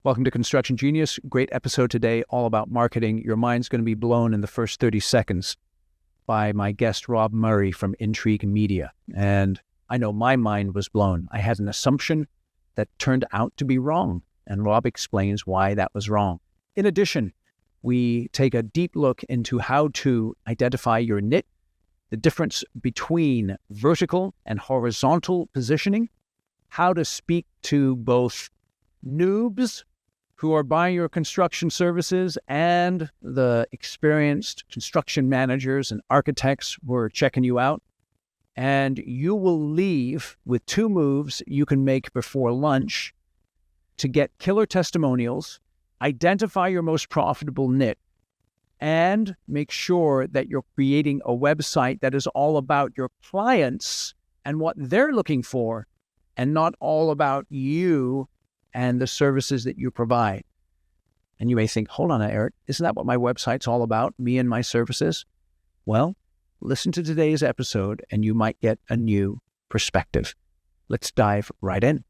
Welcome to Construction Genius. Great episode today, all about marketing. Your mind's going to be blown in the first 30 seconds by my guest, Rob Murray from Intrigue Media. And I know my mind was blown. I had an assumption that turned out to be wrong, and Rob explains why that was wrong. In addition, we take a deep look into how to identify your niche, the difference between vertical and horizontal positioning, how to speak to both noobs who are buying your construction services and the experienced construction managers and architects who are checking you out. And you will leave with 2 moves you can make before lunch to get killer testimonials, identify your most profitable niche, and make sure that you're creating a website that is all about your clients and what they're looking for, and not all about you and the services that you provide. And you may think, hold on, Eric, isn't that what my website's all about, me and my services? Well, listen to today's episode and you might get a new perspective. Let's dive right in.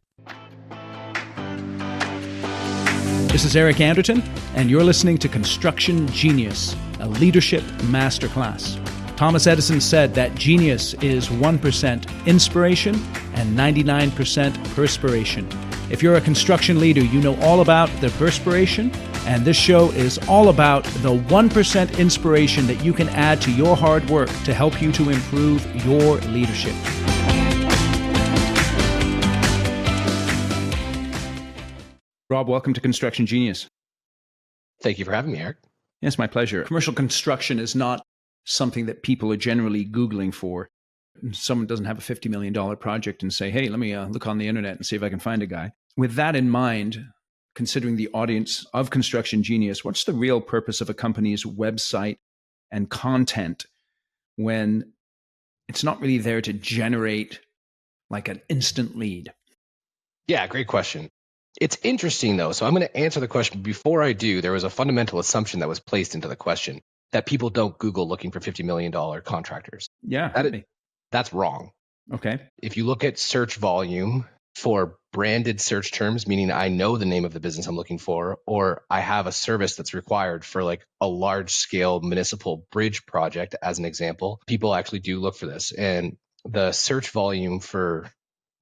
This is Eric Anderton, and you're listening to Construction Genius, a leadership masterclass. Thomas Edison said that genius is 1% inspiration and 99% perspiration. If you're a construction leader, you know all about the perspiration, and this show is all about the 1% inspiration that you can add to your hard work to help you to improve your leadership. Rob, welcome to Construction Genius. Thank you for having me, Eric. Yes, my pleasure. Commercial construction is not something that people are generally Googling for. Someone doesn't have a $50 million project and say, hey, let me look on the internet and see if I can find a guy. With that in mind, considering the audience of Construction Genius, what's the real purpose of a company's website and content when it's not really there to generate like an instant lead? Yeah, great question. It's interesting, though. So I'm going to answer the question. Before I do, there was a fundamental assumption that was placed into the question that people don't Google looking for $50 million contractors. Yeah. That's wrong. Okay. If you look at search volume for branded search terms, meaning I know the name of the business I'm looking for, or I have a service that's required for like a large scale municipal bridge project, as an example, people actually do look for this. And the search volume for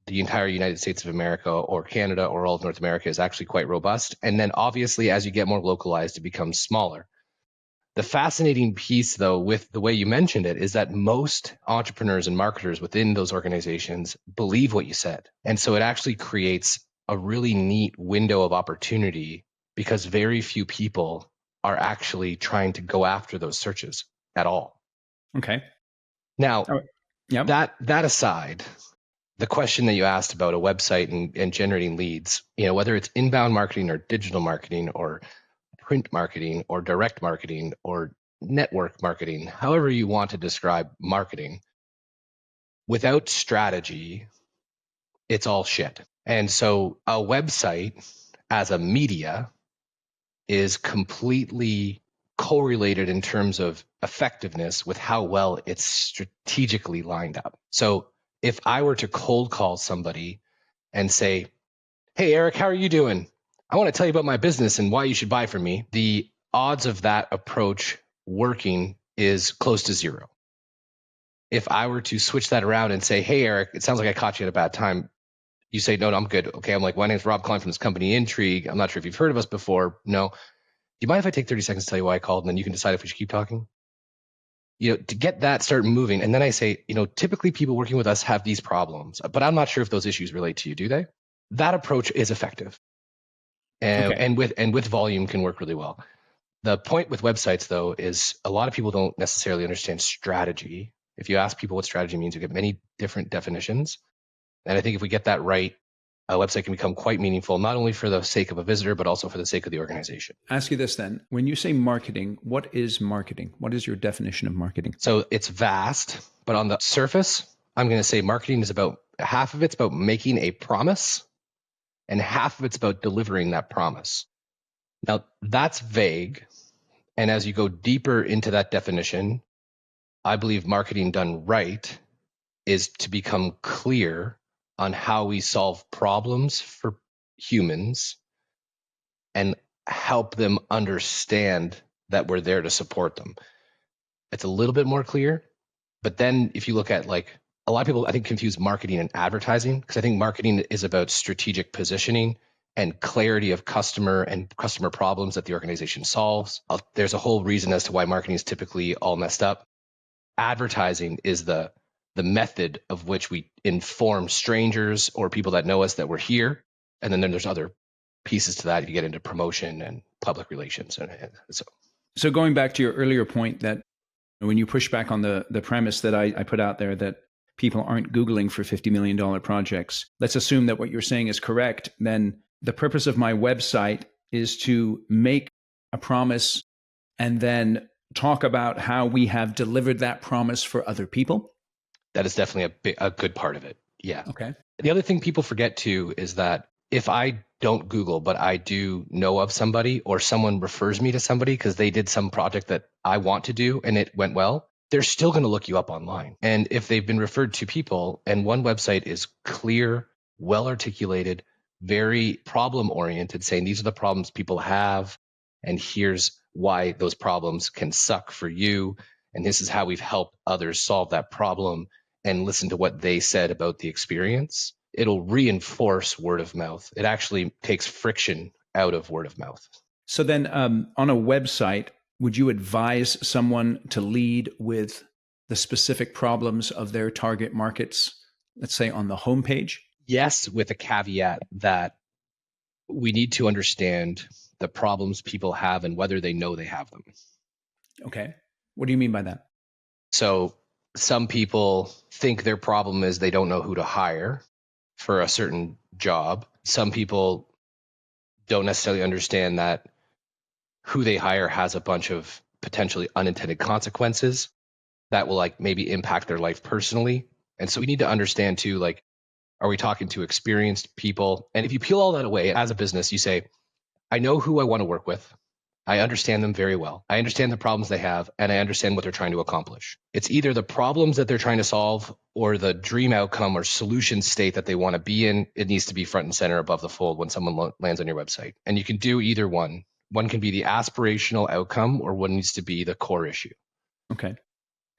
the entire United States of America or Canada or all of North America is actually quite robust. And then obviously, as you get more localized, it becomes smaller. The fascinating piece, though, with the way you mentioned it, is that most entrepreneurs and marketers within those organizations believe what you said. And so it actually creates a really neat window of opportunity because very few people are actually trying to go after those searches at all. Okay. Now, Yep. that aside, the question that you asked about a website and generating leads, whether it's inbound marketing or digital marketing or print marketing or direct marketing or network marketing, however you want to describe marketing, without strategy, it's all shit. And so a website as a media is completely correlated in terms of effectiveness with how well it's strategically lined up. So if I were to cold call somebody and say, hey, Eric, how are you doing? I want to tell you about my business and why you should buy from me. The odds of that approach working is close to zero. If I were to switch that around and say, hey, Eric, it sounds like I caught you at a bad time. You say, no, I'm good. Okay. I'm like, my name's Rob calling from this company, Intrigue. I'm not sure if you've heard of us before. No. Do you mind if I take 30 seconds to tell you why I called and then you can decide if we should keep talking? To get that start moving. And then I say, typically people working with us have these problems, but I'm not sure if those issues relate to you, do they? That approach is effective. And with volume can work really well. The point with websites, though, is a lot of people don't necessarily understand strategy. If you ask people what strategy means, you get many different definitions. And I think if we get that right, a website can become quite meaningful, not only for the sake of a visitor, but also for the sake of the organization. Ask you this then. When you say marketing, what is marketing? What is your definition of marketing? So it's vast, but on the surface, I'm going to say marketing is about half of it's about making a promise and half of it's about delivering that promise. Now, that's vague. And as you go deeper into that definition, I believe marketing done right is to become clear on how we solve problems for humans and help them understand that we're there to support them. It's a little bit more clear. But then if you look at like a lot of people, I think, confuse marketing and advertising, because I think marketing is about strategic positioning and clarity of customer and customer problems that the organization solves. There's a whole reason as to why marketing is typically all messed up. Advertising is the method of which we inform strangers or people that know us that we're here. And then there's other pieces to that. You get into promotion and public relations. And so going back to your earlier point that when you push back on the premise that I put out there that people aren't Googling for $50 million projects, let's assume that what you're saying is correct. Then the purpose of my website is to make a promise and then talk about how we have delivered that promise for other people. That is definitely a good part of it. Yeah. Okay. The other thing people forget too is that if I don't Google, but I do know of somebody or someone refers me to somebody because they did some project that I want to do and it went well, they're still going to look you up online. And if they've been referred to people and one website is clear, well articulated, very problem oriented, saying these are the problems people have, and here's why those problems can suck for you, and this is how we've helped others solve that problem, and listen to what they said about the experience, it'll reinforce word of mouth. It actually takes friction out of word of mouth. So then on a website, would you advise someone to lead with the specific problems of their target markets, let's say on the homepage? Yes, with a caveat that we need to understand the problems people have and whether they know they have them. Okay. What do you mean by that? So some people think their problem is they don't know who to hire for a certain job. Some people don't necessarily understand that who they hire has a bunch of potentially unintended consequences that will like maybe impact their life personally. And so we need to understand too, like, are we talking to experienced people? And if you peel all that away as a business, you say, I know who I want to work with. I understand them very well. I understand the problems they have, and I understand what they're trying to accomplish. It's either the problems that they're trying to solve or the dream outcome or solution state that they want to be in. It needs to be front and center above the fold when someone lands on your website. And you can do either one. One can be the aspirational outcome, or one needs to be the core issue. Okay.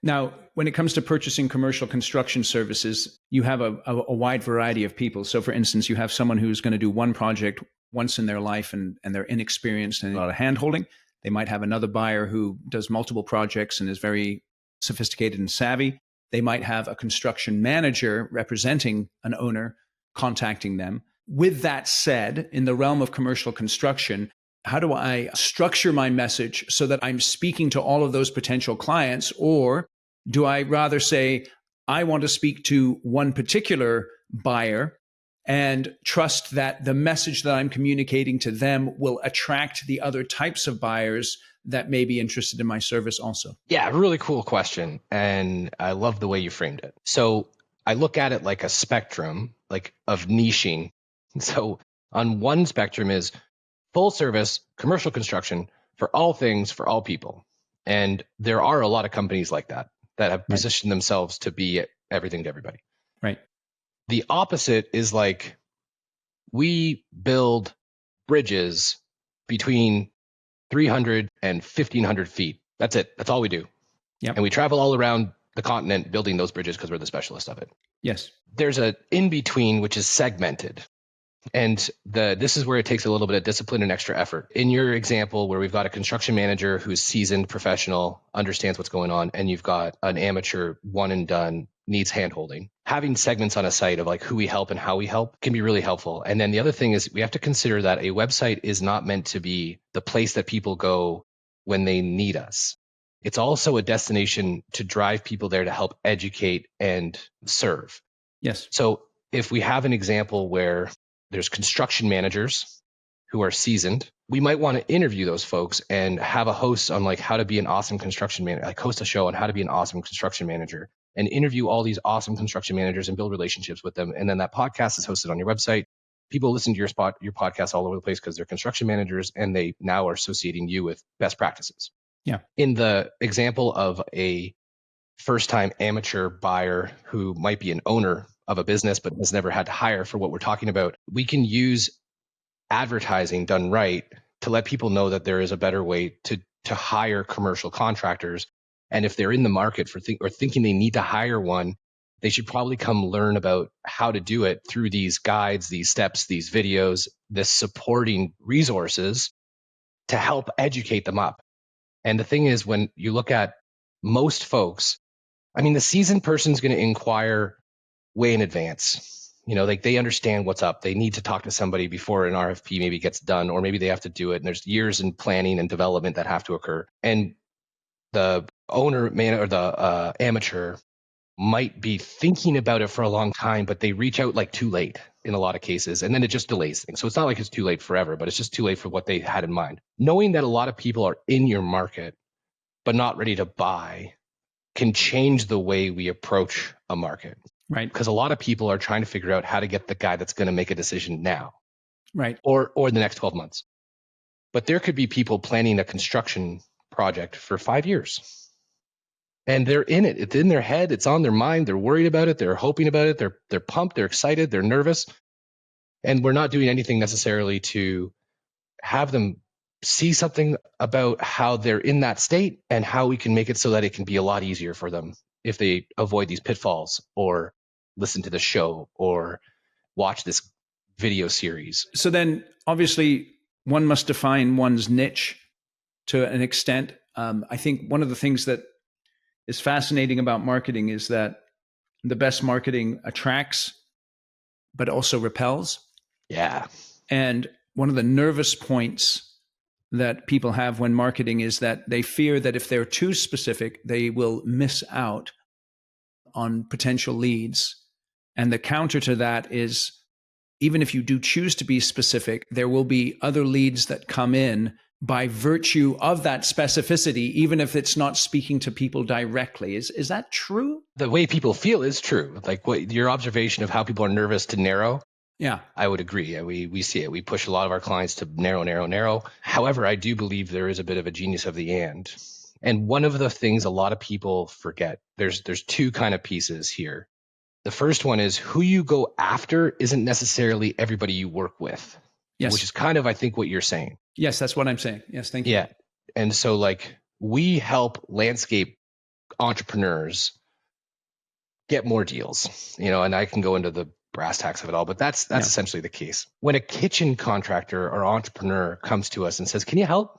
Now, when it comes to purchasing commercial construction services, you have a wide variety of people. So for instance, you have someone who's going to do one project once in their life and they're inexperienced and a lot of hand-holding. They might have another buyer who does multiple projects and is very sophisticated and savvy. They might have a construction manager representing an owner contacting them. With that said, in the realm of commercial construction, how do I structure my message so that I'm speaking to all of those potential clients? Or do I rather say, I want to speak to one particular buyer and trust that the message that I'm communicating to them will attract the other types of buyers that may be interested in my service also? Yeah, really cool question. And I love the way you framed it. So I look at it like a spectrum, like of niching. So on one spectrum is full service commercial construction for all things, for all people. And there are a lot of companies like that have positioned themselves to be everything to everybody. Right. The opposite is like, we build bridges between 300 and 1,500 feet. That's it. That's all we do. Yep. And we travel all around the continent building those bridges because we're the specialist of it. Yes. There's a in between, which is segmented. And this is where it takes a little bit of discipline and extra effort. In your example, where we've got a construction manager who's seasoned, professional, understands what's going on, and you've got an amateur, one and done, needs handholding. Having segments on a site of like who we help and how we help can be really helpful. And then the other thing is we have to consider that a website is not meant to be the place that people go when they need us. It's also a destination to drive people there to help educate and serve. Yes. So if we have an example where there's construction managers who are seasoned, we might want to interview those folks and have a host on like how to be an awesome construction manager, like host a show on how to be an awesome construction manager and interview all these awesome construction managers and build relationships with them. And then that podcast is hosted on your website. People listen to your podcast all over the place because they're construction managers and they now are associating you with best practices. Yeah. In the example of a first-time amateur buyer who might be an owner of a business but has never had to hire for what we're talking about, we can use advertising done right to let people know that there is a better way to hire commercial contractors. And if they're in the market for thinking they need to hire one, they should probably come learn about how to do it through these guides, these steps, these videos, this supporting resources to help educate them up. And the thing is, when you look at most folks, I mean, the seasoned person's going to inquire way in advance. Like they understand what's up. They need to talk to somebody before an RFP maybe gets done, or maybe they have to do it. And there's years in planning and development that have to occur. And the owner, or the amateur might be thinking about it for a long time, but they reach out like too late in a lot of cases. And then it just delays things. So it's not like it's too late forever, but it's just too late for what they had in mind. Knowing that a lot of people are in your market, but not ready to buy, can change the way we approach a market. Right. Because a lot of people are trying to figure out how to get the guy that's going to make a decision now. Right. Or the next 12 months. But there could be people planning a construction project for 5 years. And they're in it. It's in their head. It's on their mind. They're worried about it. They're hoping about it. They're pumped. They're excited. They're nervous. And we're not doing anything necessarily to have them see something about how they're in that state and how we can make it so that it can be a lot easier for them if they avoid these pitfalls or listen to the show or watch this video series. So then obviously one must define one's niche to an extent. I think one of the things that is fascinating about marketing is that the best marketing attracts, but also repels. Yeah. And one of the nervous points that people have when marketing is that they fear that if they're too specific, they will miss out on potential leads. And the counter to that is, even if you do choose to be specific, there will be other leads that come in by virtue of that specificity, even if it's not speaking to people directly. Is that true? The way people feel is true. Like what your observation of how people are nervous to narrow. Yeah, I would agree. We see it. We push a lot of our clients to narrow. However, I do believe there is a bit of a genius of the and. And one of the things a lot of people forget, there's two kind of pieces here. The first one is who you go after isn't necessarily everybody you work with. Yes. Which is kind of, I think, what you're saying. Yes, that's what I'm saying. Yes, thank you. Yeah. And so like we help landscape entrepreneurs get more deals, and I can go into the brass tacks of it all, but that's essentially the case. When a kitchen contractor or entrepreneur comes to us and says, "Can you help?"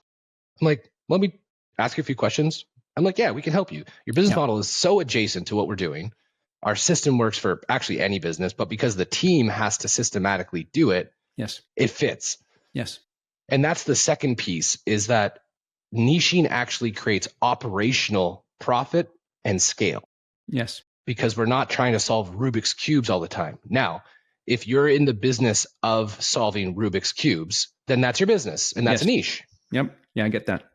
I'm like, "Let me ask you a few questions." I'm like, "Yeah, we can help you. Your business model is so adjacent to what we're doing. Our system works for actually any business, but because the team has to systematically do it, yes, it fits." Yes. And that's the second piece, is that niching actually creates operational profit and scale. Yes. Because we're not trying to solve Rubik's Cubes all the time. Now, if you're in the business of solving Rubik's Cubes, then that's your business and that's a niche. Yep. Yeah, I get that.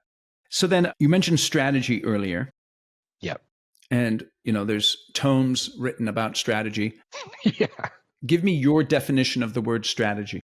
So then you mentioned strategy earlier. Yep. And, there's tomes written about strategy. Yeah. Give me your definition of the word strategy.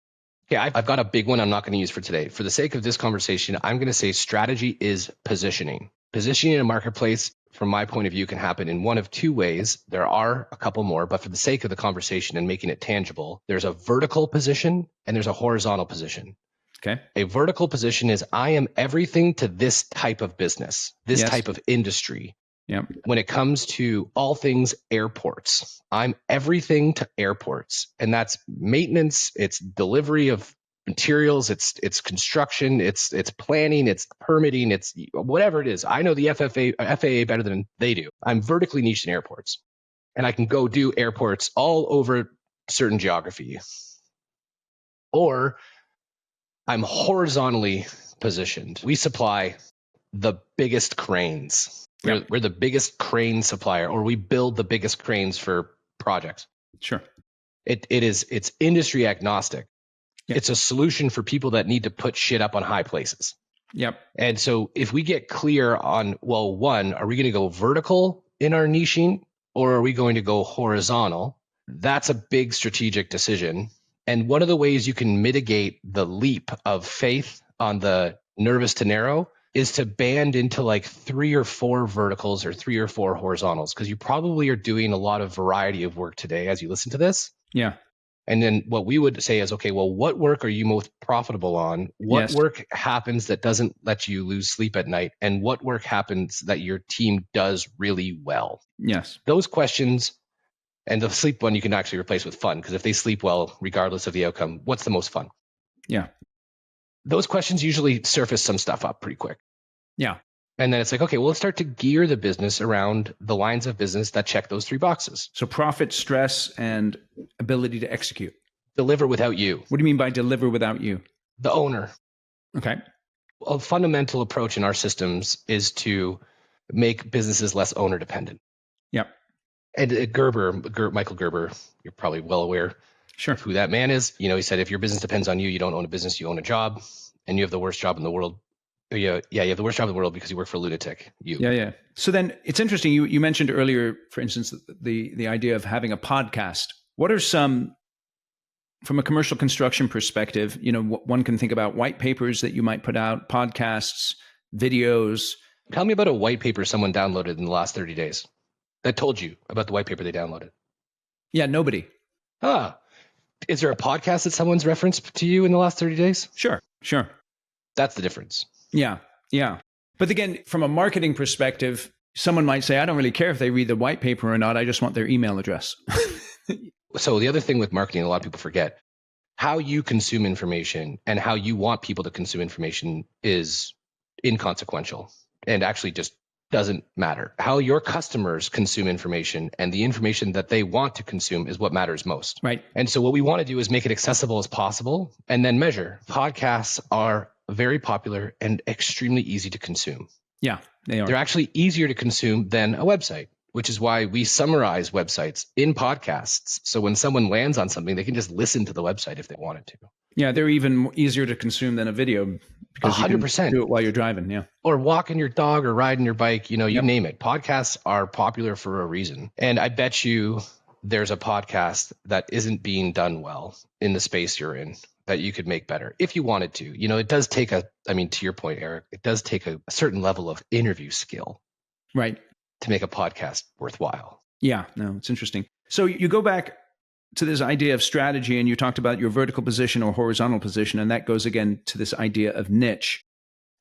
Yeah, I've got a big one I'm not going to use for today. For the sake of this conversation, I'm going to say strategy is positioning. Positioning in a marketplace, from my point of view, can happen in one of two ways. There are a couple more, but for the sake of the conversation and making it tangible, there's a vertical position and there's a horizontal position. Okay. A vertical position is I am everything to this type of business, this type of industry. Yeah. When it comes to all things airports, I'm everything to airports. And that's maintenance, it's delivery of materials, it's construction, it's planning, it's permitting, it's whatever it is. I know the FAA better than they do. I'm vertically niched in airports. And I can go do airports all over certain geography. Or I'm horizontally positioned. We supply the biggest cranes. We're the biggest crane supplier, or we build the biggest cranes for projects. Sure. It's industry agnostic. Yep. It's a solution for people that need to put shit up on high places. Yep. And so if we get clear on, well, one, are we going to go vertical in our niching or are we going to go horizontal? That's a big strategic decision. And one of the ways you can mitigate the leap of faith on the nervous to narrow is to band into like 3 or 4 verticals or 3 or 4 horizontals, because you probably are doing a lot of variety of work today as you listen to this. Yeah. And then what we would say is, okay, well, what work are you most profitable on? What Yes. work happens that doesn't let you lose sleep at night? And what work happens that your team does really well? Yes. Those questions, and the sleep one you can actually replace with fun, because if they sleep well, regardless of the outcome, what's the most fun? Yeah. Those questions usually surface some stuff up pretty quick. Yeah. And then it's like, okay, well, let's start to gear the business around the lines of business that check those 3 boxes. So profit, stress, and ability to execute. Deliver without you. What do you mean by deliver without you? The owner. Okay. A fundamental approach in our systems is to make businesses less owner dependent. Yep. And Michael Gerber, you're probably well aware Sure. of who that man is. You know, he said, if your business depends on you, you don't own a business, you own a job, and you have the worst job in the world. You have the worst job in the world because you work for a lunatic. Yeah. So then it's interesting. You mentioned earlier, for instance, the idea of having a podcast. What are some, from a commercial construction perspective, one can think about white papers that you might put out, podcasts, videos. Tell me about a white paper someone downloaded in the last 30 days that told you about the white paper they downloaded. Yeah, nobody. Is there a podcast that someone's referenced to you in the last 30 days? Sure. That's the difference. Yeah. But again, from a marketing perspective, someone might say, I don't really care if they read the white paper or not. I just want their email address. So the other thing with marketing, a lot of people forget, how you consume information and how you want people to consume information is inconsequential and actually just doesn't matter. How your customers consume information and the information that they want to consume is what matters most. Right. And so what we want to do is make it accessible as possible and then measure. Podcasts are very popular and extremely easy to consume. Yeah, they are. They're actually easier to consume than a website, which is why we summarize websites in podcasts. So when someone lands on something, they can just listen to the website if they wanted to. Yeah, they're even easier to consume than a video because 100%. You can do it while you're driving. Yeah. Or walking your dog or riding your bike, you name it. Podcasts are popular for a reason. And I bet you there's a podcast that isn't being done well in the space you're in that you could make better if you wanted to. It does take to your point, Eric, it does take a certain level of interview skill. Right. To make a podcast worthwhile. Yeah, no, it's interesting. So you go back to this idea of strategy and you talked about your vertical position or horizontal position, and that goes again to this idea of niche.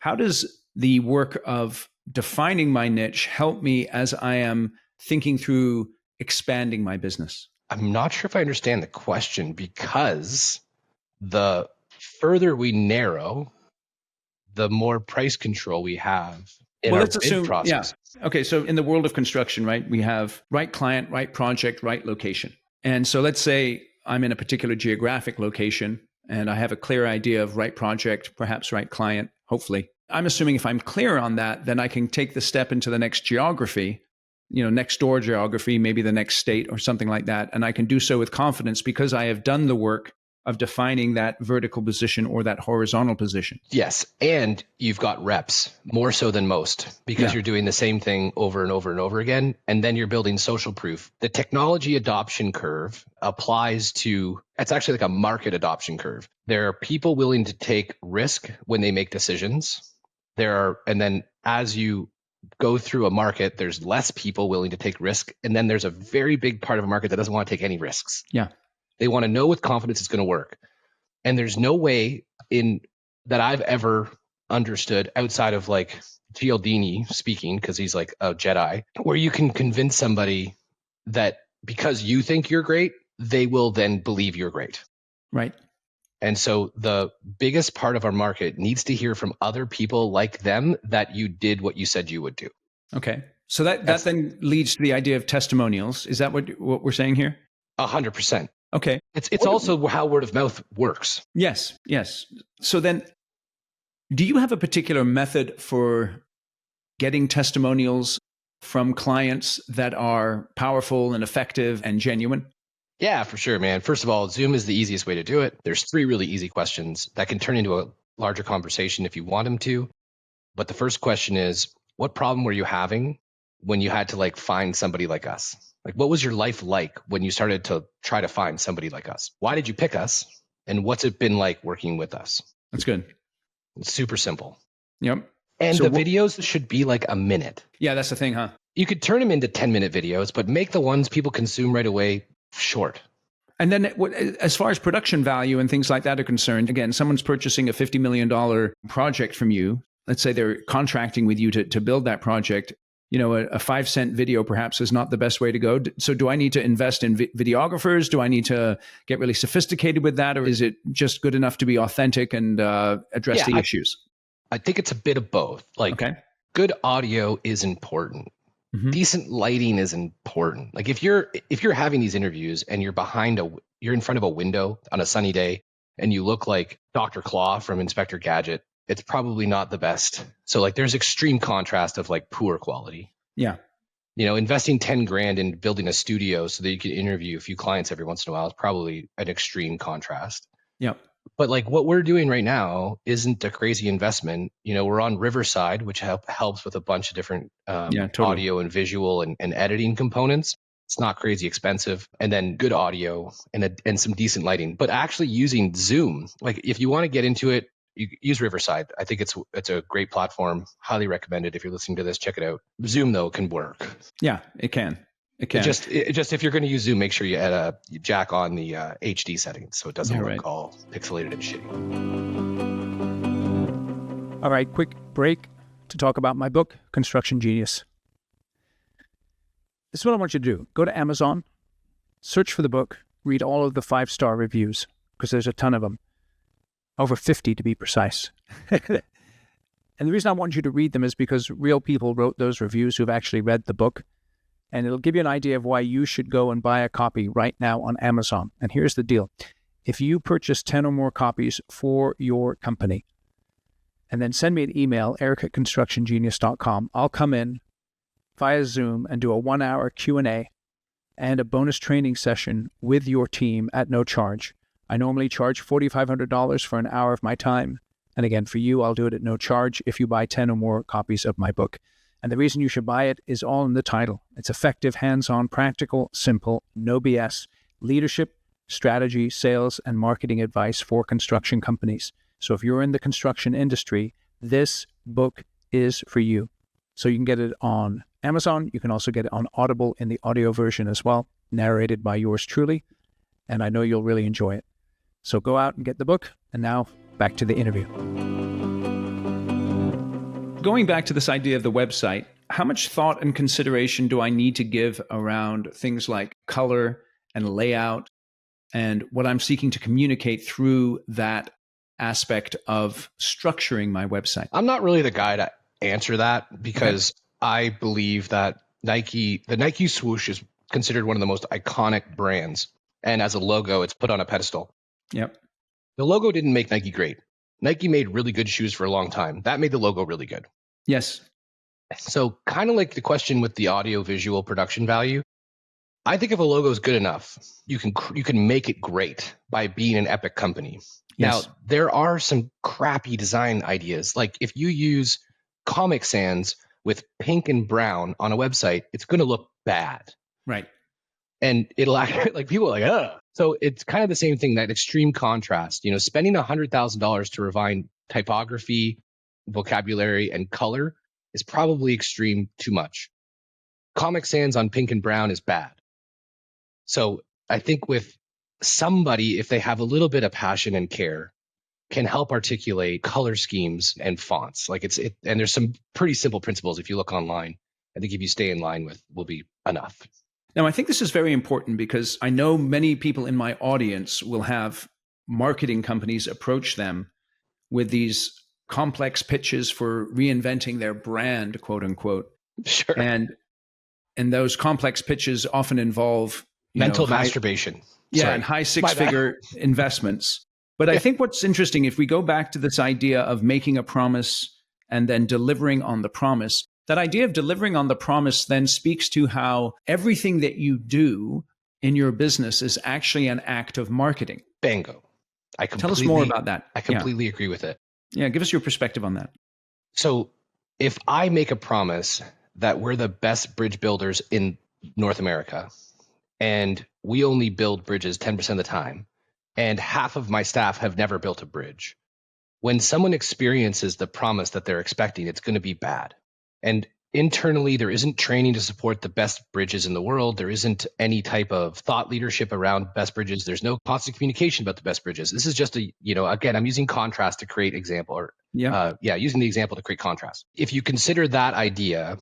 How does the work of defining my niche help me as I am thinking through expanding my business? I'm not sure if I understand the question, because the further we narrow, the more price control we have in our bid process. Yeah. Okay, so in the world of construction, right, we have right client, right project, right location. And so let's say I'm in a particular geographic location and I have a clear idea of right project, perhaps right client, hopefully. I'm assuming if I'm clear on that, then I can take the step into the next geography, next door geography, maybe the next state or something like that. And I can do so with confidence because I have done the work of defining that vertical position or that horizontal position. Yes. And you've got reps more so than most because you're doing the same thing over and over and over again. And then you're building social proof. The technology adoption curve applies to, it's actually like a market adoption curve. There are people willing to take risk when they make decisions. And then as you go through a market, there's less people willing to take risk. And then there's a very big part of a market that doesn't want to take any risks. Yeah. They want to know with confidence it's going to work. And there's no way that I've ever understood outside of like Gialdini speaking, because he's like a Jedi, where you can convince somebody that because you think you're great, they will then believe you're great. Right. And so the biggest part of our market needs to hear from other people like them that you did what you said you would do. Okay. So that then leads to the idea of testimonials. Is that what we're saying here? 100%. Okay. It's also how word of mouth works. Yes. So then, do you have a particular method for getting testimonials from clients that are powerful and effective and genuine? Yeah, for sure, man. First of all, Zoom is the easiest way to do it. There's 3 really easy questions that can turn into a larger conversation if you want them to. But the first question is, what problem were you having when you had to find somebody like us? What was your life like when you started to try to find somebody like us? Why did you pick us? And what's it been like working with us? That's good. It's super simple. Yep. And the videos should be like a minute. Yeah, that's the thing, huh? You could turn them into 10-minute videos, but make the ones people consume right away short. And then as far as production value and things like that are concerned, again, someone's purchasing a $50 million project from you. Let's say they're contracting with you to build that project. A 5-cent video perhaps is not the best way to go. So do I need to invest in videographers? Do I need to get really sophisticated with that? Or is it just good enough to be authentic and address the issues? I think it's a bit of both. Good audio is important. Mm-hmm. Decent lighting is important. Like if you're having these interviews and you're in front of a window on a sunny day and you look like Dr. Claw from Inspector Gadget, it's probably not the best. So there's extreme contrast of poor quality. Yeah. Investing 10 grand in building a studio so that you can interview a few clients every once in a while is probably an extreme contrast. Yeah. But what we're doing right now isn't a crazy investment. We're on Riverside, which helps with a bunch of different audio and visual and editing components. It's not crazy expensive. And then good audio and some decent lighting. But actually using Zoom, if you want to get into it, you use Riverside. I think it's a great platform. Highly recommended. If you're listening to this, check it out. Zoom though can work. Yeah, it can. It can. Just if you're going to use Zoom, make sure you jack on the HD settings so it doesn't look all pixelated and shitty. All right, quick break to talk about my book, Construction Genius. This is what I want you to do. Go to Amazon, search for the book, read all of the 5-star reviews, because there's a ton of them. Over 50 to be precise. And the reason I want you to read them is because real people wrote those reviews who've actually read the book. And it'll give you an idea of why you should go and buy a copy right now on Amazon. And here's the deal. If you purchase 10 or more copies for your company, and then send me an email, eric@constructiongenius.com, I'll come in via Zoom and do a 1-hour Q&A and a bonus training session with your team at no charge. I normally charge $4,500 for an hour of my time. And again, for you, I'll do it at no charge if you buy 10 or more copies of my book. And the reason you should buy it is all in the title. It's effective, hands-on, practical, simple, no BS, leadership, strategy, sales, and marketing advice for construction companies. So if you're in the construction industry, this book is for you. So you can get it on Amazon. You can also get it on Audible in the audio version as well, narrated by yours truly. And I know you'll really enjoy it. So go out and get the book. And now back to the interview. Going back to this idea of the website, how much thought and consideration do I need to give around things like color and layout and what I'm seeking to communicate through that aspect of structuring my website? I'm not really the guy to answer that because I believe that the Nike swoosh is considered one of the most iconic brands. And as a logo, it's put on a pedestal. Yep. The logo didn't make Nike great. Nike made really good shoes for a long time. That made the logo really good. Yes. So kind of like the question with the audio visual production value, I think if a logo is good enough, you can make it great by being an epic company. Yes. Now, there are some crappy design ideas. Like if you use Comic Sans with pink and brown on a website, it's going to look bad. Right. And it'll actually, like, people are like, ugh. So it's kind of the same thing, that extreme contrast. You know, spending $100,000 to refine typography, vocabulary, and color is probably extreme too much. Comic Sans on pink and brown is bad. So I think with somebody, if they have a little bit of passion and care, can help articulate color schemes and fonts. And there's some pretty simple principles if you look online. I think if you stay in line with, will be enough. Now, I think this is very important because I know many people in my audience will have marketing companies approach them with these complex pitches for reinventing their brand, quote unquote. Sure. And those complex pitches often involve mental masturbation. Yeah, and high six-figure investments. But I think what's interesting, if we go back to this idea of making a promise and then delivering on the promise, that idea of delivering on the promise then speaks to how everything that you do in your business is actually an act of marketing. Bingo. Tell us more about that. I completely agree with it. Yeah, give us your perspective on that. So if I make a promise that we're the best bridge builders in North America, and we only build bridges 10% of the time, and half of my staff have never built a bridge, when someone experiences the promise that they're expecting, it's going to be bad. And internally, there isn't training to support the best bridges in the world. There isn't any type of thought leadership around best bridges. There's no constant communication about the best bridges. This is just again, I'm using contrast to create example using the example to create contrast. If you consider that idea,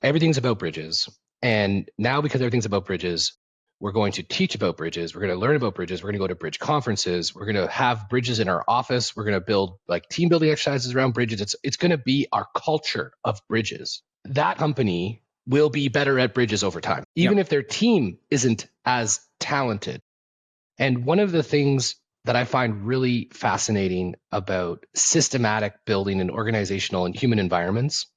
everything's about bridges. And now because everything's about bridges, we're going to teach about bridges. We're going to learn about bridges. We're going to go to bridge conferences. We're going to have bridges in our office. We're going to build like team building exercises around bridges. It's going to be our culture of bridges. That company will be better at bridges over time, even if their team isn't as talented. And one of the things that I find really fascinating about systematic building in organizational and human environments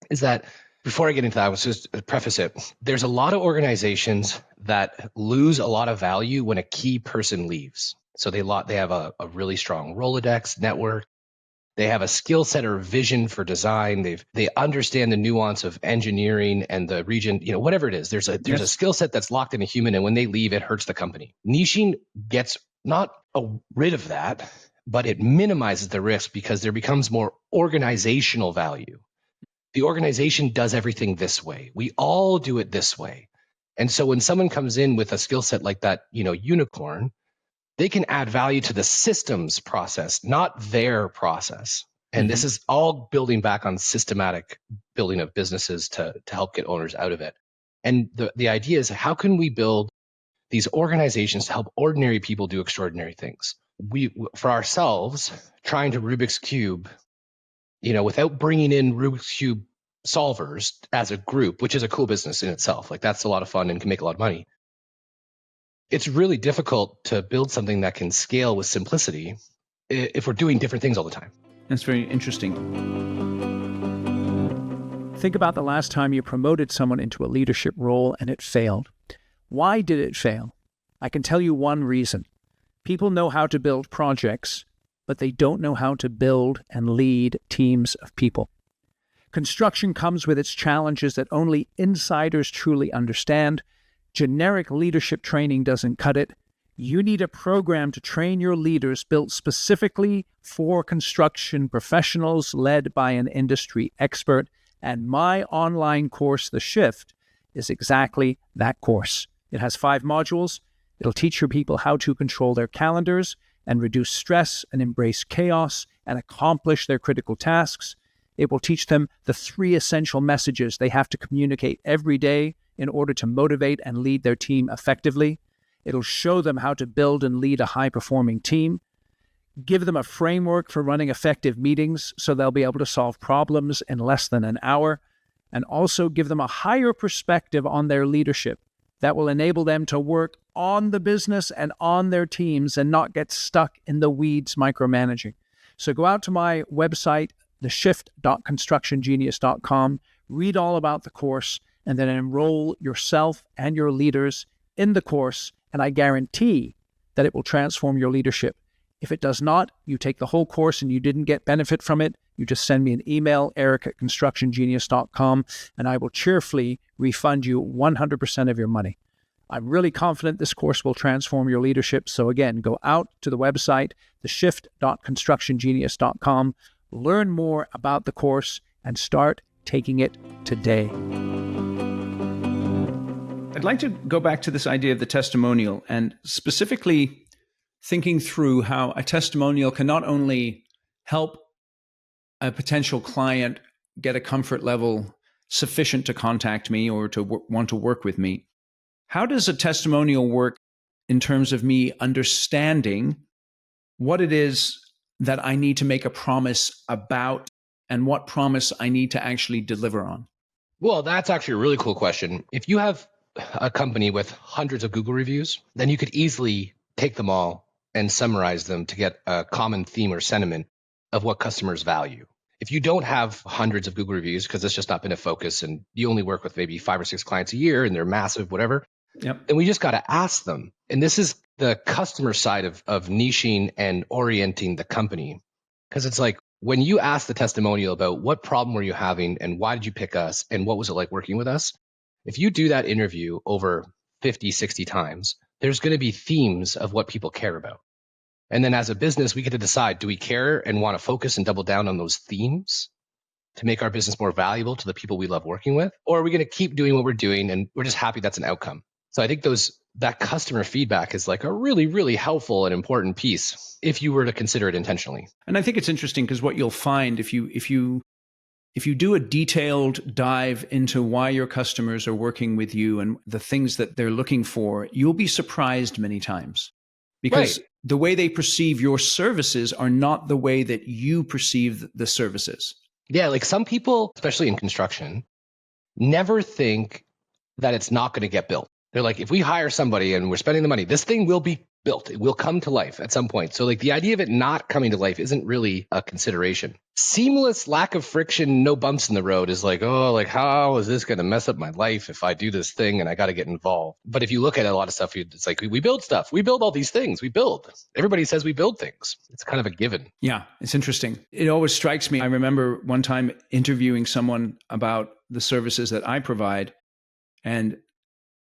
is that, before I get into that, I was just preface it. There's a lot of organizations that lose a lot of value when a key person leaves. So they have a really strong Rolodex network. They have a skill set or vision for design. They understand the nuance of engineering and the region, whatever it is. There's a skill set that's locked in a human, and when they leave, it hurts the company. Niching gets not rid of that, but it minimizes the risk because there becomes more organizational value. The organization does everything this way. We all do it this way. And so when someone comes in with a skill set like that, unicorn, they can add value to the systems process, not their process. And this is all building back on systematic building of businesses to help get owners out of it. And the idea is, how can we build these organizations to help ordinary people do extraordinary things? We, for ourselves, trying to Rubik's Cube, without bringing in Rubik's Cube solvers as a group, which is a cool business in itself. Like, that's a lot of fun and can make a lot of money. It's really difficult to build something that can scale with simplicity if we're doing different things all the time. That's very interesting. Think about the last time you promoted someone into a leadership role and it failed. Why did it fail? I can tell you one reason. People know how to build projects, but they don't know how to build and lead teams of people. Construction comes with its challenges that only insiders truly understand. Generic leadership training doesn't cut it. You need a program to train your leaders built specifically for construction professionals, led by an industry expert. And my online course, The Shift, is exactly that course. It has 5 modules. It'll teach your people how to control their calendars and reduce stress and embrace chaos and accomplish their critical tasks. It will teach them the 3 essential messages they have to communicate every day in order to motivate and lead their team effectively. It'll show them how to build and lead a high-performing team, give them a framework for running effective meetings so they'll be able to solve problems in less than an hour, and also give them a higher perspective on their leadership that will enable them to work on the business and on their teams and not get stuck in the weeds micromanaging. So go out to my website, theshift.constructiongenius.com, read all about the course, and then enroll yourself and your leaders in the course, and I guarantee that it will transform your leadership. If it does not, you take the whole course and you didn't get benefit from it, you just send me an email, eric@constructiongenius.com, and I will cheerfully refund you 100% of your money. I'm really confident this course will transform your leadership. So again, go out to the website, theshift.constructiongenius.com, learn more about the course, and start taking it today. I'd like to go back to this idea of the testimonial, and specifically thinking through how a testimonial can not only help a potential client get a comfort level sufficient to contact me or to want to work with me. How does a testimonial work in terms of me understanding what it is that I need to make a promise about and what promise I need to actually deliver on? Well, that's actually a really cool question. If you have a company with hundreds of Google reviews, then you could easily take them all and summarize them to get a common theme or sentiment of what customers value. If you don't have hundreds of Google reviews, because it's just not been a focus and you only work with maybe 5 or 6 clients a year and they're massive, whatever, then we just got to ask them. And this is the customer side of niching and orienting the company. Because it's like, when you ask the testimonial about what problem were you having and why did you pick us and what was it like working with us, if you do that interview over 50, 60 times, there's going to be themes of what people care about. And then as a business, we get to decide, do we care and want to focus and double down on those themes? to make our business more valuable to the people we love working with? Or are we going to keep doing what we're doing and we're just happy that's an outcome? So I think that customer feedback is like a really, really helpful and important piece if you were to consider it intentionally. And I think it's interesting because what you'll find if you do a detailed dive into why your customers are working with you and the things that they're looking for, you'll be surprised many times because the way they perceive your services are not the way that you perceive the services. Yeah, like some people, especially in construction, never think that it's not going to get built. They're like, if we hire somebody and we're spending the money, this thing will be built. It will come to life at some point. So like the idea of it not coming to life isn't really a consideration. Seamless, lack of friction, no bumps in the road is like, oh, like how is this going to mess up my life if I do this thing and I got to get involved? But if you look at a lot of stuff, it's like we build stuff. We build all these things. We build. Everybody says we build things. It's kind of a given. Yeah, it's interesting. It always strikes me. I remember one time interviewing someone about the services that I provide, and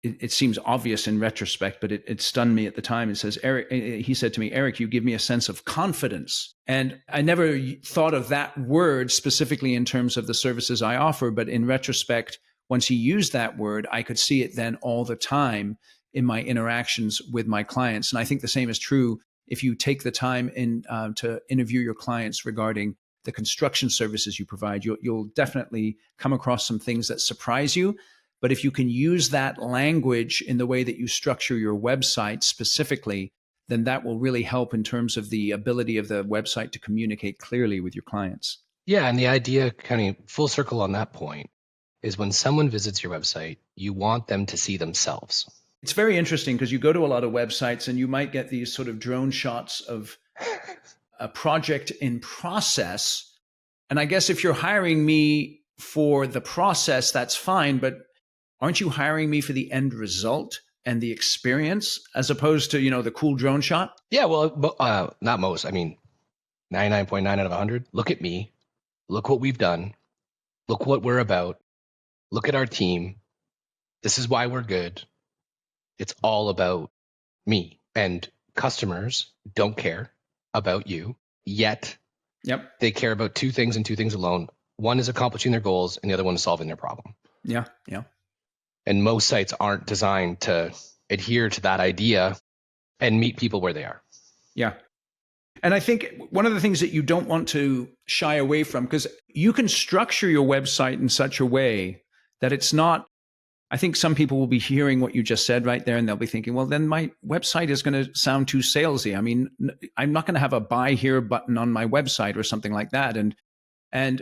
it seems obvious in retrospect, but it stunned me at the time. It says, Eric, he said to me, Eric, you give me a sense of confidence. And I never thought of that word specifically in terms of the services I offer. But in retrospect, once he used that word, I could see it then all the time in my interactions with my clients. And I think the same is true if you take the time to interview your clients regarding the construction services you provide. You'll definitely come across some things that surprise you. But if you can use that language in the way that you structure your website specifically, then that will really help in terms of the ability of the website to communicate clearly with your clients. Yeah, and the idea, kind of full circle on that point, is when someone visits your website, you want them to see themselves. It's very interesting because you go to a lot of websites and you might get these sort of drone shots of a project in process. And I guess if you're hiring me for the process, that's fine. But aren't you hiring me for the end result and the experience as opposed to, the cool drone shot? Yeah, well, not most. I mean, 99.9 out of 100. Look at me. Look what we've done. Look what we're about. Look at our team. This is why we're good. It's all about me. And customers don't care about you yet. Yep. They care about two things and two things alone. One is accomplishing their goals and the other one is solving their problem. Yeah. Yeah. And most sites aren't designed to adhere to that idea and meet people where they are. Yeah. And I think one of the things that you don't want to shy away from, because you can structure your website in such a way that it's not, I think some people will be hearing what you just said right there and they'll be thinking, well, then my website is going to sound too salesy. I mean, I'm not going to have a buy here button on my website or something like that. And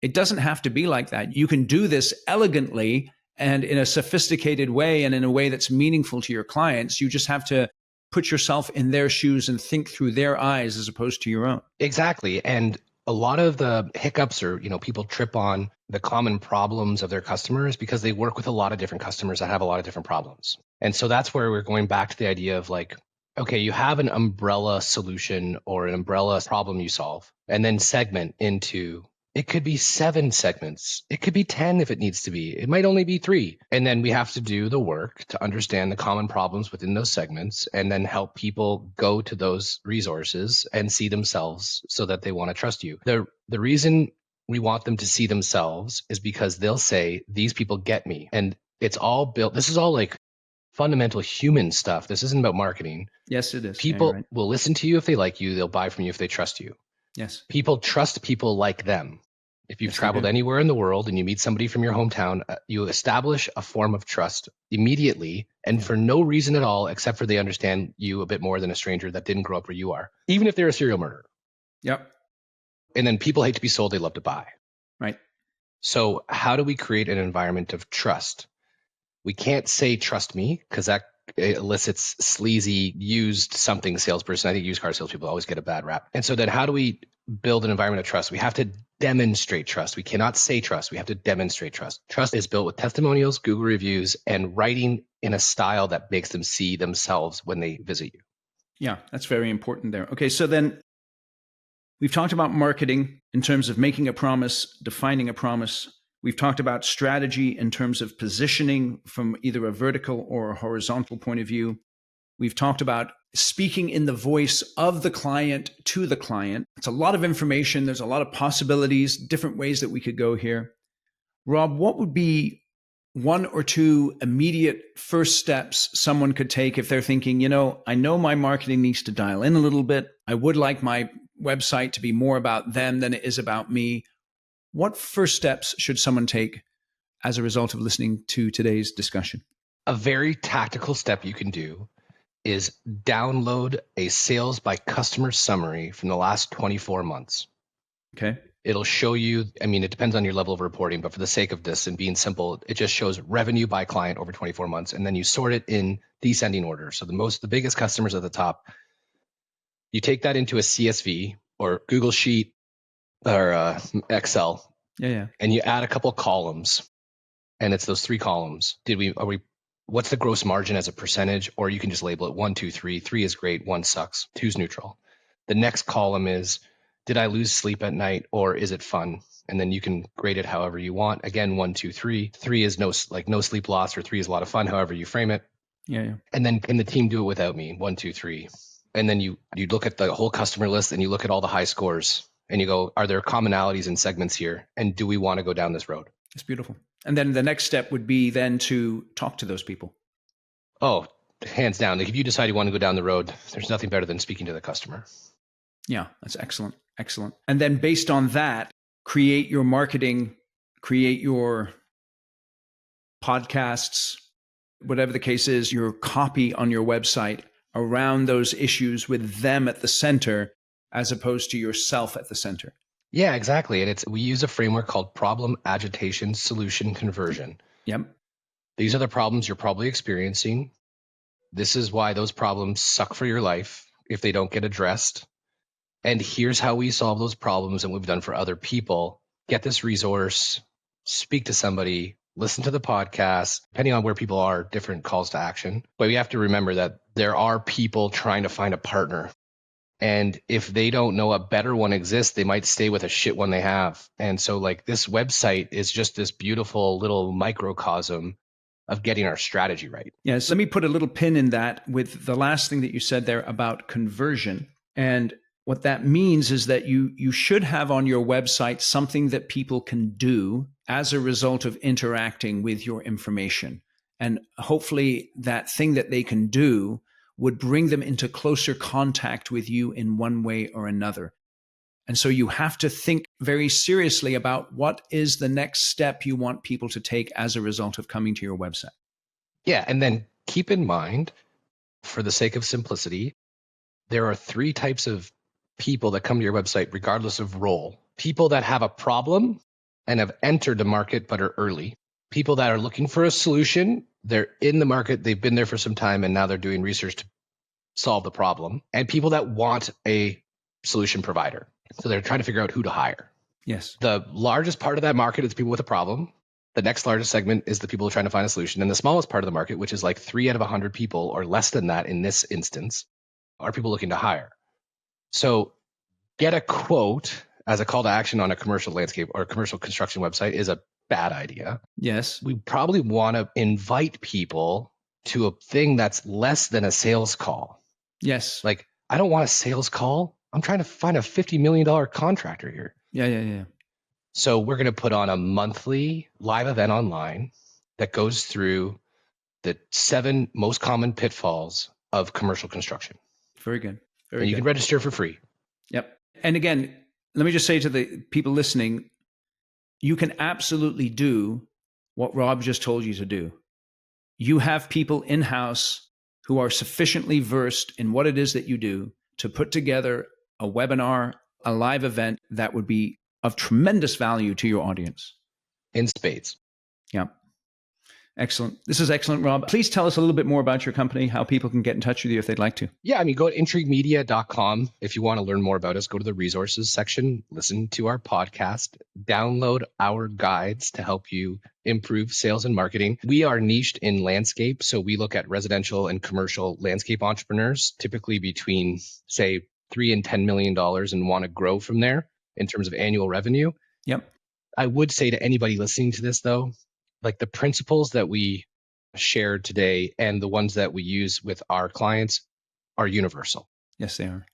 it doesn't have to be like that. You can do this elegantly and in a sophisticated way and in a way that's meaningful to your clients. You just have to put yourself in their shoes and think through their eyes as opposed to your own. Exactly. And a lot of the hiccups or, people trip on the common problems of their customers because they work with a lot of different customers that have a lot of different problems. And so that's where we're going back to the idea of like, okay, you have an umbrella solution or an umbrella problem you solve, and then segment into, it could be 7 segments. It could be 10 if it needs to be. It might only be 3. And then we have to do the work to understand the common problems within those segments and then help people go to those resources and see themselves so that they want to trust you. The reason we want them to see themselves is because they'll say, these people get me. And it's all built. This is all like fundamental human stuff. This isn't about marketing. Yes, it is. People will listen to you if they like you. They'll buy from you if they trust you. Yes. People trust people like them. If you've traveled anywhere in the world and you meet somebody from your hometown, you establish a form of trust immediately and for no reason at all, except for they understand you a bit more than a stranger that didn't grow up where you are, even if they're a serial murderer. Yep. And then people hate to be sold, they love to buy. Right. So how do we create an environment of trust? We can't say trust me because that elicits sleazy used something salesperson. I think used car salespeople always get a bad rap. And so then how do we build an environment of trust? We have to demonstrate trust. We cannot say trust. We have to demonstrate trust. Trust is built with testimonials, Google reviews, and writing in a style that makes them see themselves when they visit you. Yeah, that's very important there. Okay, so then we've talked about marketing in terms of making a promise, defining a promise. We've talked about strategy in terms of positioning from either a vertical or a horizontal point of view. We've talked about speaking in the voice of the client to the client. It's a lot of information. There's a lot of possibilities, different ways that we could go here. Rob, what would be one or two immediate first steps someone could take if they're thinking, I know my marketing needs to dial in a little bit. I would like my website to be more about them than it is about me. What first steps should someone take as a result of listening to today's discussion? A very tactical step you can do is download a sales by customer summary from the last 24 months. Okay. It'll show you, it depends on your level of reporting, but for the sake of this and being simple, it just shows revenue by client over 24 months. And then you sort it in descending order. So the biggest customers at the top, you take that into a CSV or Google Sheet or Excel. Yeah. And you add a couple columns, and it's those 3 columns. What's the gross margin as a percentage? Or you can just label it 1, 2, 3. 3 is great, 1 sucks, 2 is neutral. The next column is, did I lose sleep at night, or is it fun? And then you can grade it however you want. Again, 1, 2, 3. 3 is no sleep loss, or 3 is a lot of fun, however you frame it. Yeah. And then can the team do it without me? 1, 2, 3. And then you look at the whole customer list and you look at all the high scores and you go, are there commonalities in segments here? And do we want to go down this road? It's beautiful. And then the next step would be then to talk to those people. Oh, hands down. If you decide you want to go down the road, there's nothing better than speaking to the customer. Yeah, that's excellent. Excellent. And then based on that, create your marketing, create your podcasts, whatever the case is, your copy on your website around those issues with them at the center, as opposed to yourself at the center. Yeah, exactly. And we use a framework called problem, agitation, solution, conversion. Yep. These are the problems you're probably experiencing. This is why those problems suck for your life if they don't get addressed. And here's how we solve those problems and what we've done for other people. Get this resource, speak to somebody, listen to the podcast. Depending on where people are, different calls to action. But we have to remember that there are people trying to find a partner. And if they don't know a better one exists, they might stay with a shit one they have. And so this website is just this beautiful little microcosm of getting our strategy right. Yes. Let me put a little pin in that with the last thing that you said there about conversion. And what that means is that you should have on your website something that people can do as a result of interacting with your information. And hopefully that thing that they can do would bring them into closer contact with you in one way or another. And so you have to think very seriously about what is the next step you want people to take as a result of coming to your website. Yeah. And then keep in mind, for the sake of simplicity, there are 3 types of people that come to your website, regardless of role. People that have a problem and have entered the market but are early. People that are looking for a solution. They're in the market. They've been there for some time and now they're doing research to solve the problem. And people that want a solution provider. So they're trying to figure out who to hire. Yes. The largest part of that market is people with a problem. The next largest segment is the people trying to find a solution. And the smallest part of the market, which is 3 out of 100 people or less than that in this instance, are people looking to hire. So get a quote as a call to action on a commercial landscape or a commercial construction website is a bad idea. Yes. We probably want to invite people to a thing that's less than a sales call. Yes. I don't want a sales call. I'm trying to find a $50 million contractor here. Yeah. So we're going to put on a monthly live event online that goes through the 7 most common pitfalls of commercial construction. Very good. And you can register for free. Yep. And again, let me just say to the people listening, you can absolutely do what Rob just told you to do. You have people in-house who are sufficiently versed in what it is that you do to put together a webinar, a live event that would be of tremendous value to your audience. In spades. Yeah. Excellent. This is excellent, Rob. Please tell us a little bit more about your company, how people can get in touch with you if they'd like to. Yeah, go to intriguemedia.com. If you want to learn more about us, go to the resources section, listen to our podcast, download our guides to help you improve sales and marketing. We are niched in landscape, so we look at residential and commercial landscape entrepreneurs, typically between, say, $3 and $10 million and want to grow from there in terms of annual revenue. Yep. I would say to anybody listening to this, though, the principles that we shared today and the ones that we use with our clients, are universal. Yes, they are.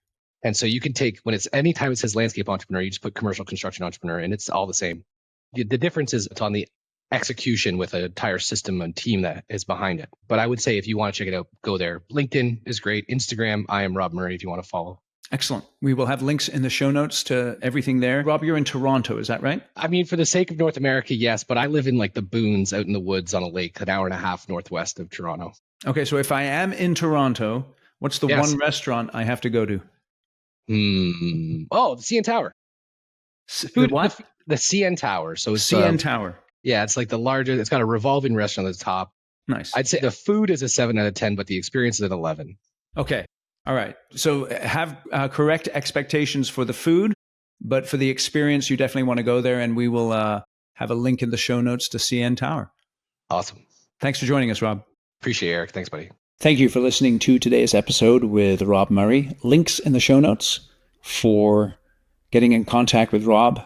And so you can take, anytime it says landscape entrepreneur, you just put commercial construction entrepreneur and it's all the same. The difference is it's on the execution with an entire system and team that is behind it. But I would say if you want to check it out, go there. LinkedIn is great. Instagram, I am Rob Murray if you want to follow. Excellent. We will have links in the show notes to everything there. Rob, you're in Toronto, is that right? I mean, for the sake of North America, yes, but I live in like the boons out in the woods on a lake, an hour and a half northwest of Toronto. Okay, so if I am in Toronto, what's the one restaurant I have to go to? Oh, the CN Tower. What? The CN Tower. So it's CN Tower. Yeah, it's like the largest. It's got a revolving restaurant at the top. Nice. I'd say the food is a 7 out of 10, but the experience is an 11. Okay. All right. So have correct expectations for the food, but for the experience, you definitely want to go there, and we will have a link in the show notes to CN Tower. Awesome. Thanks for joining us, Rob. Appreciate it, Eric. Thanks, buddy. Thank you for listening to today's episode with Rob Murray. Links in the show notes for getting in contact with Rob.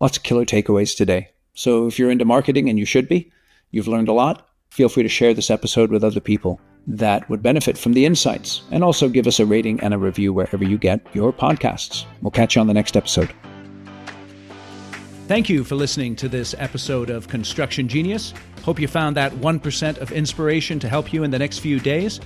Lots of killer takeaways today. So if you're into marketing, and you should be, you've learned a lot, feel free to share this episode with other people that would benefit from the insights, and also give us a rating and a review wherever you get your podcasts. We'll catch you on the next episode. Thank you for listening to this episode of Construction Genius. Hope you found that 1% of inspiration to help you in the next few days.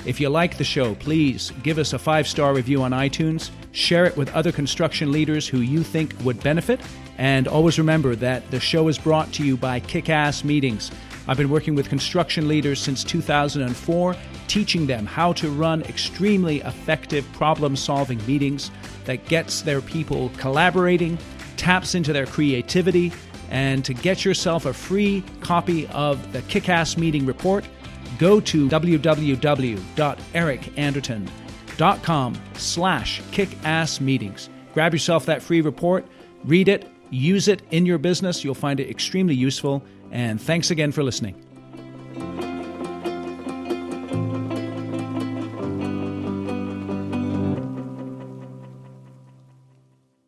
If you like the show, please give us a 5-star review on iTunes, share it with other construction leaders who you think would benefit, and always remember that the show is brought to you by Kick-Ass Meetings. I've been working with construction leaders since 2004, teaching them how to run extremely effective problem-solving meetings that gets their people collaborating, taps into their creativity, and to get yourself a free copy of the Kick-Ass Meeting Report, go to www.ericanderton.com/kickassmeetings. Grab yourself that free report, read it, use it in your business. You'll find it extremely useful. And thanks again for listening.